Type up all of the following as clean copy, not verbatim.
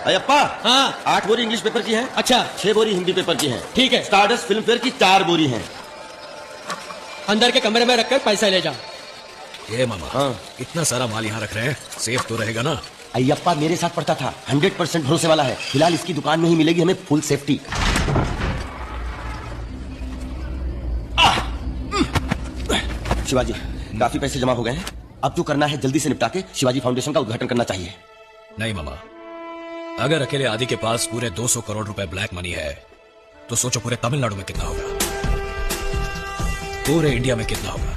अयप्पा, हाँ 8 बोरी English paper की है। अच्छा 6 बोरी हिंदी पेपर की है। ठीक है। स्टारडस्ट फिल्म फेयर की 4 बोरी है। अंदर के कमरे में रखकर पैसा ले जा। ये मामा, हाँ। इतना सारा माल यहाँ रख रहे हैं, सेफ तो रहेगा ना? अयप्पा मेरे साथ पढ़ता था, 100% भरोसे वाला है। फिलहाल इसकी दुकान में ही मिलेगी हमें फुल सेफ्टी। शिवाजी, काफी पैसे जमा हो गए हैं। अब जो करना है जल्दी से निपटा के शिवाजी फाउंडेशन का उद्घाटन करना चाहिए। नहीं मामा, अगर अकेले आदि के पास पूरे 200 करोड़ रुपए ब्लैक मनी है तो सोचो पूरे तमिलनाडु में कितना होगा, पूरे इंडिया में कितना होगा।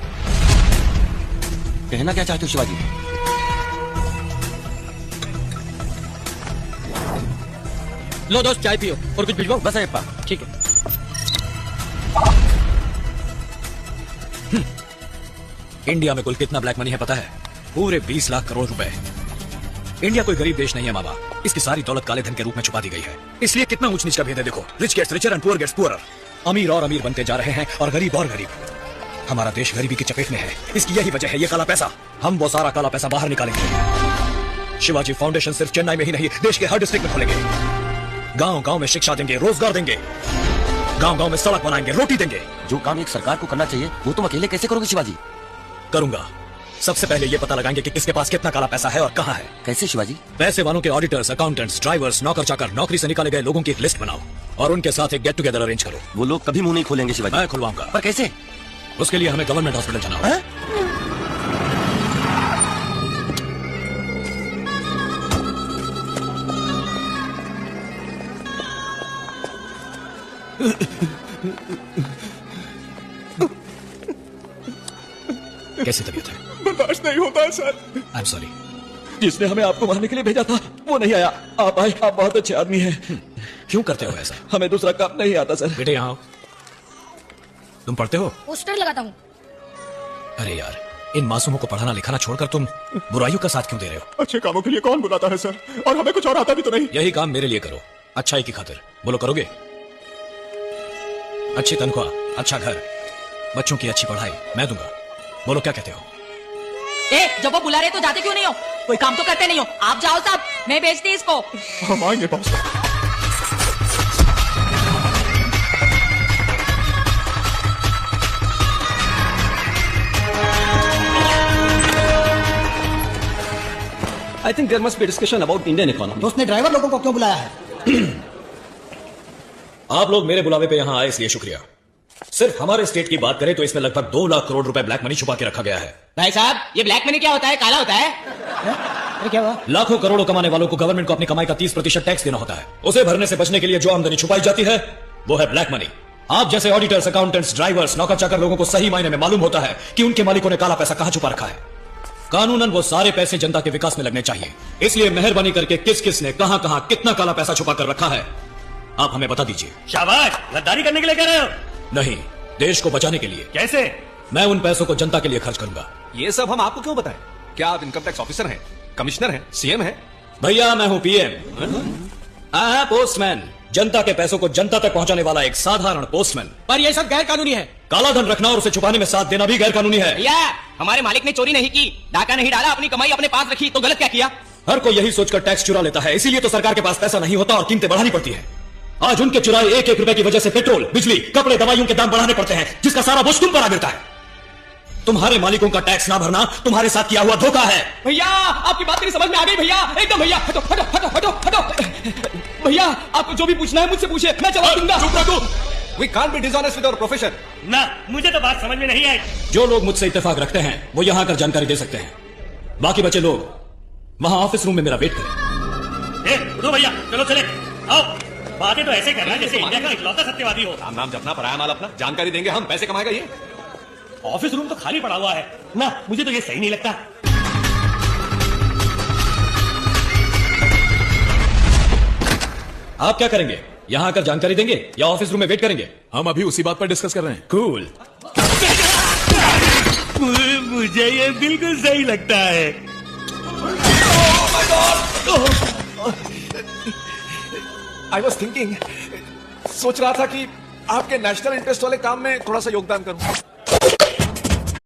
कहना क्या चाहते हो शिवाजी? लो दोस्त, चाय पियो और कुछ भिजवाओ। बस अयप्पा। ठीक है। इंडिया में कुल कितना ब्लैक मनी है पता है? पूरे 20 लाख करोड़ रुपए। इंडिया कोई गरीब देश नहीं है मामा, इसकी सारी दौलत काले धन के रूप में छुपा दी गई है। इसलिए कितना ऊंच नीच का भेद है देखो। Rich gets richer and poor gets poorer. अमीर और अमीर बनते जा रहे हैं और गरीब और गरीब। हमारा देश गरीबी की चपेट में है। इसकी यही वजह है ये काला पैसा। हम वो सारा काला पैसा बाहर निकालेंगे। शिवाजी फाउंडेशन सिर्फ चेन्नई में ही नहीं, देश के हर डिस्ट्रिक्ट में खोलेंगे। गांव गांव में शिक्षा देंगे, रोजगार देंगे, गांव गांव में सड़क बनाएंगे, रोटी देंगे। जो काम एक सरकार को करना चाहिए वो तुम अकेले कैसे करोगे शिवाजी? करूंगा। सबसे पहले ये पता लगाएंगे कि किसके पास कितना काला पैसा है और कहां है। कैसे शिवाजी? पैसे वालों के ऑडिटर्स, अकाउंटेंट्स, ड्राइवर्स, नौकर चाकर, नौकरी से निकाले गए लोगों की एक लिस्ट बनाओ और उनके साथ एक गेट टुगेदर अरेंज करो। वो लोग कभी मुंह नहीं खोलेंगे शिवाजी। मैं खुलवाऊंगा। पर कैसे? उसके लिए हमें गवर्नमेंट हॉस्पिटल जाना होगा। कैसी तबीयत है? बर्दाश्त नहीं होता है सर। I am sorry. जिसने हमें आपको मारने के लिए भेजा था वो नहीं आया। आप आए, आप बहुत अच्छे आदमी हैं। क्यों करते हो ऐसा? हमें दूसरा काम नहीं आता सर। बेटे यहाँ आओ। तुम पढ़ते हो? पोस्टर लगाता हूँ। अरे यार, इन मासूमों को पढ़ाना लिखाना छोड़कर तुम बुराइयों का साथ क्यों दे रहे हो? अच्छे कामों के लिए कौन बुलाता है सर? और हमें कुछ और आता भी तो नहीं। यही काम मेरे लिए करो, अच्छाई की खातिर। बोलो करोगे? अच्छी तनख्वाह, अच्छा घर, बच्चों की अच्छी पढ़ाई मैं दूंगा। बोलो क्या कहते हो? जब वो बुला रहे तो जाते क्यों नहीं हो? कोई काम तो करते नहीं हो। आप जाओ साहब, मैं बेचती इसको। हम आएंगे boss. I think there must be a discussion about Indian economy. तो उसने ड्राइवर लोगों को क्यों बुलाया है? आप लोग मेरे बुलावे पे यहाँ आए इसलिए शुक्रिया। सिर्फ हमारे स्टेट की बात करें तो इसमें लगभग 2 लाख करोड़ रुपए ब्लैक मनी छुपा के रखा गया है। भाई साहब, ये ब्लैक मनी क्या होता है? काला होता है? अरे क्या हुआ? लाखों करोड़ों कमाने वालों को गवर्नमेंट को अपनी कमाई का 30% टैक्स देना होता है। उसे भरने से बचने के लिए जो आमदनी छुपाई जाती है वो है ब्लैक मनी। आप जैसे ऑडिटर्स, अकाउंटेंट्स, ड्राइवर्स, नौकर चाकर लोगों को सही मायने में मालूम होता है कि उनके मालिकों ने काला पैसा कहां छुपा रखा है। कानूनन वो सारे पैसे जनता के विकास में लगने चाहिए। इसलिए मेहरबानी करके किस किस ने कहां कहां कितना काला पैसा छुपा कर रखा है आप हमें बता दीजिए। शाबाश, गद्दारी करने के लिए कह रहे हो? नहीं, देश को बचाने के लिए। कैसे? मैं उन पैसों को जनता के लिए खर्च करूंगा। ये सब हम आपको क्यों बताएं? क्या आप इनकम टैक्स ऑफिसर हैं, कमिश्नर हैं, सीएम हैं? भैया मैं हूं पीएम, पोस्टमैन। जनता के पैसों को जनता तक पहुंचाने वाला एक साधारण पोस्टमैन। पर ये सब गैर कानूनी है। काला धन रखना और उसे छुपाने में साथ देना भी गैर कानूनी है। भैया, हमारे मालिक ने चोरी नहीं की, डाका नहीं डाला, अपनी कमाई अपने पास रखी, तो गलत क्या किया? हर कोई यही सोचकर टैक्स चुरा लेता है, इसीलिए तो सरकार के पास पैसा नहीं होता और कीमतें बढ़ानी पड़ती है। आज उनके चुराए 1-1 रुपए की वजह से पेट्रोल, बिजली, कपड़े, दवाइयों के दाम बढ़ाने पड़ते हैं, जिसका सारा बोझ तुम पर आ गिरता है। तुम्हारे मालिकों का टैक्स ना भरना तुम्हारे साथ किया हुआ धोखा है। भैया, आपकी बात नहीं समझ में आ गई भैया। एकदम भैया, हटो हटो हटो हटो हटो। भैया, आपको जो भी पूछना है मुझसे पूछिए, मैं जवाब दूंगा। चुप रहो। We can't be dishonest with our profession. ना, मुझे तो बात समझ में नहीं आई। जो लोग मुझसे इत्तेफाक रखते हैं वो यहां आकर जानकारी दे सकते हैं। बाकी बचे लोग वहां ऑफिस रूम में मेरा वेट करें। उठो भैया, चलो चले। आओ, बातें तो ऐसे करना जैसे इंडिया का इकलौता सत्यवादी हो। राम नाम जपना, पराया माल अपना। जानकारी देंगे हम, पैसे कमाएगा ये। ऑफिस रूम तो खाली पड़ा हुआ है ना, मुझे तो ये सही नहीं लगता। आप क्या करेंगे? यहां आकर जानकारी देंगे या ऑफिस रूम में वेट करेंगे? हम अभी उसी बात पर डिस्कस कर रहे हैं। कूल। मुझे ये बिल्कुल सही लगता है। आई वॉज थिंकिंग, सोच रहा था कि आपके नेशनल इंटरेस्ट वाले काम में थोड़ा सा योगदान करूं।